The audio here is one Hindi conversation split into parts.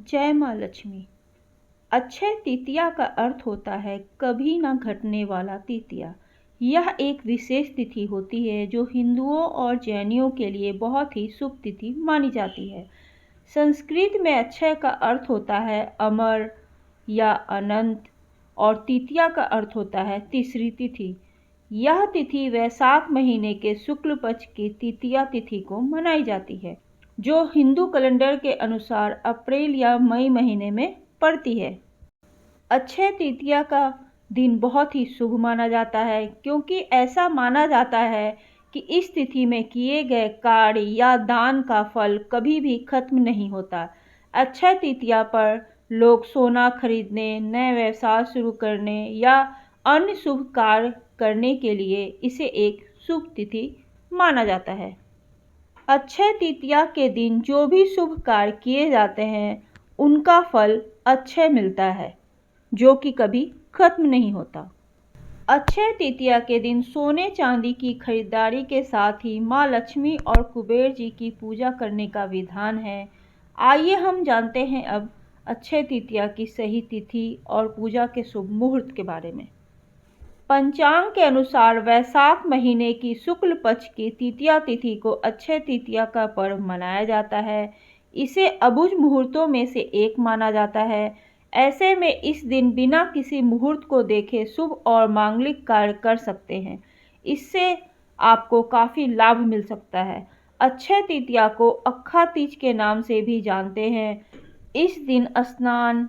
जय माँ लक्ष्मी। अक्षय तृतीया का अर्थ होता है कभी न घटने वाला तृतीया। यह एक विशेष तिथि होती है जो हिंदुओं और जैनियों के लिए बहुत ही शुभ तिथि मानी जाती है। संस्कृत में अक्षय का अर्थ होता है अमर या अनंत और तृतीया का अर्थ होता है तीसरी तिथि। यह तिथि वैशाख महीने के शुक्ल पक्ष की तृतीया तिथि को मनाई जाती है, जो हिंदू कैलेंडर के अनुसार अप्रैल या मई महीने में पड़ती है। अक्षय तृतीया का दिन बहुत ही शुभ माना जाता है, क्योंकि ऐसा माना जाता है कि इस तिथि में किए गए कार्य या दान का फल कभी भी खत्म नहीं होता। अक्षय तृतीया पर लोग सोना खरीदने, नए व्यवसाय शुरू करने या अन्य शुभ कार्य करने के लिए इसे एक शुभ तिथि माना जाता है। अक्षय तृतीया के दिन जो भी शुभ कार्य किए जाते हैं उनका फल अक्षय मिलता है, जो कि कभी खत्म नहीं होता। अक्षय तृतीया के दिन सोने चांदी की खरीदारी के साथ ही माँ लक्ष्मी और कुबेर जी की पूजा करने का विधान है। आइए हम जानते हैं अब अक्षय तृतीया की सही तिथि और पूजा के शुभ मुहूर्त के बारे में। पंचांग के अनुसार वैशाख महीने की शुक्ल पक्ष की तृतीया तिथि को अक्षय तृतीया का पर्व मनाया जाता है। इसे अबुझ मुहूर्तों में से एक माना जाता है। ऐसे में इस दिन बिना किसी मुहूर्त को देखे शुभ और मांगलिक कार्य कर सकते हैं। इससे आपको काफ़ी लाभ मिल सकता है। अक्षय तृतीया को अक्खा तीज के नाम से भी जानते हैं। इस दिन स्नान,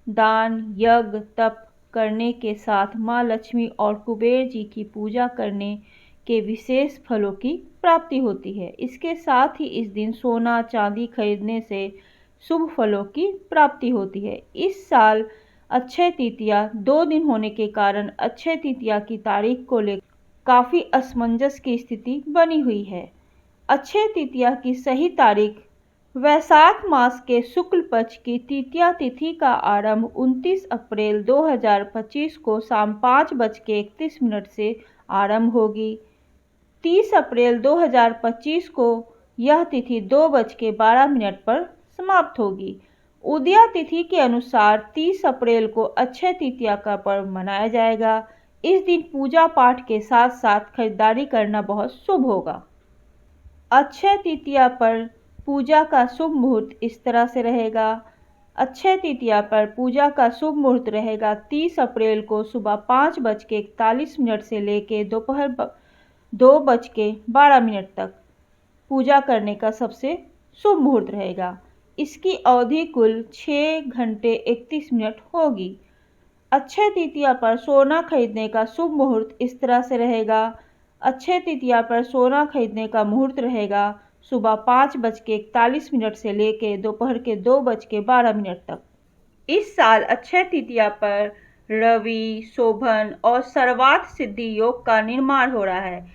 दान, यज्ञ, तप करने के साथ माँ लक्ष्मी और कुबेर जी की पूजा करने के विशेष फलों की प्राप्ति होती है। इसके साथ ही इस दिन सोना चांदी खरीदने से शुभ फलों की प्राप्ति होती है। इस साल अक्षय तृतीया 2 दिन होने के कारण अक्षय तृतीया की तारीख को लेकर काफ़ी असमंजस की स्थिति बनी हुई है। अक्षय तृतीया की सही तारीख वैशाख मास के शुक्ल पक्ष की तृतीया तिथि का आरंभ 29 अप्रैल 2025 को शाम 5:31 से आरंभ होगी। 30 अप्रैल 2025 को यह तिथि 2:12 पर समाप्त होगी। उदया तिथि के अनुसार 30 अप्रैल को अक्षय तृतीया का पर्व मनाया जाएगा। इस दिन पूजा पाठ के साथ साथ खरीदारी करना बहुत शुभ होगा। अक्षय तृतीया पर पूजा का शुभ मुहूर्त इस तरह से रहेगा। अक्षय तृतीया पर पूजा का शुभ मुहूर्त रहेगा 30 अप्रैल को सुबह 5:41 से लेकर दोपहर 2:12 तक पूजा करने का सबसे शुभ मुहूर्त रहेगा। इसकी अवधि कुल 6 घंटे 31 मिनट होगी। अक्षय तृतीया पर सोना खरीदने का शुभ मुहूर्त इस तरह से रहेगा। अक्षय तृतीया पर सोना खरीदने का मुहूर्त रहेगा सुबह 5:41 से लेकर दोपहर के 2:12 तक। इस साल अक्षय तृतीया पर रवि, शोभन और सर्वार्थ सिद्धि योग का निर्माण हो रहा है।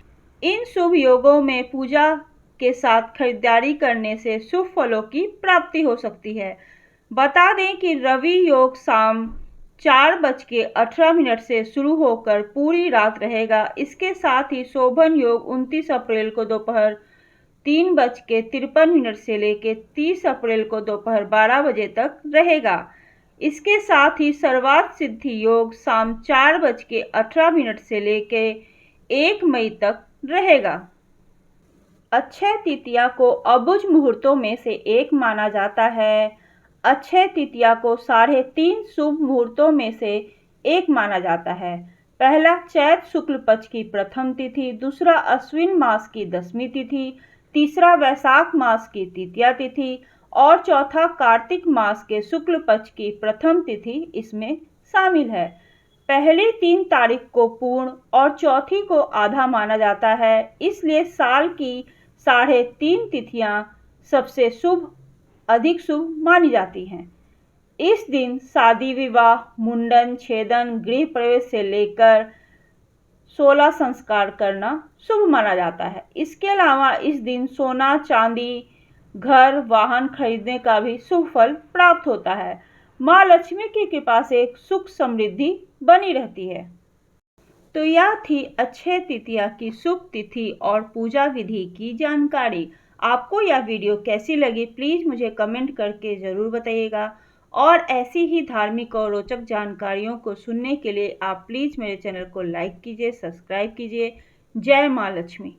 इन शुभ योगों में पूजा के साथ खरीदारी करने से शुभ फलों की प्राप्ति हो सकती है। बता दें कि रवि योग शाम 4:18 से शुरू होकर पूरी रात रहेगा। इसके साथ ही शोभन योग 29 अप्रैल को दोपहर 3:53 से लेकर 30 अप्रैल को दोपहर 12 बजे तक रहेगा। इसके साथ ही सर्वार्थ सिद्धि योग शाम 4:18 से लेकर 1 मई तक रहेगा। अक्षय तृतीया को अबुझ मुहूर्तों में से एक माना जाता है। अक्षय तृतीया को 3.5 शुभ मुहूर्तों में से एक माना जाता है। पहला चैत शुक्ल पक्ष की प्रथम तिथि, दूसरा अश्विन मास की 10वीं तिथि, तीसरा वैशाख मास की तृतीया तिथि और चौथा कार्तिक मास के शुक्ल पक्ष की प्रथम तिथि इसमें शामिल है। पहली 3 तारीख को पूर्ण और चौथी को आधा माना जाता है। इसलिए साल की 3.5 तिथियां सबसे शुभ, अधिक शुभ मानी जाती हैं। इस दिन शादी, विवाह, मुंडन, छेदन, गृह प्रवेश से लेकर 16 संस्कार करना शुभ माना जाता है। इसके अलावा इस दिन सोना चांदी, घर, वाहन खरीदने का भी शुभ फल प्राप्त होता है। माँ लक्ष्मी की कृपा से सुख समृद्धि बनी रहती है। तो यह थी अक्षय तृतीया की शुभ तिथि और पूजा विधि की जानकारी। आपको यह वीडियो कैसी लगी प्लीज़ मुझे कमेंट करके ज़रूर बताइएगा और ऐसी ही धार्मिक और रोचक जानकारियों को सुनने के लिए आप प्लीज़ मेरे चैनल को लाइक कीजिए, सब्सक्राइब कीजिए। जय माँ लक्ष्मी।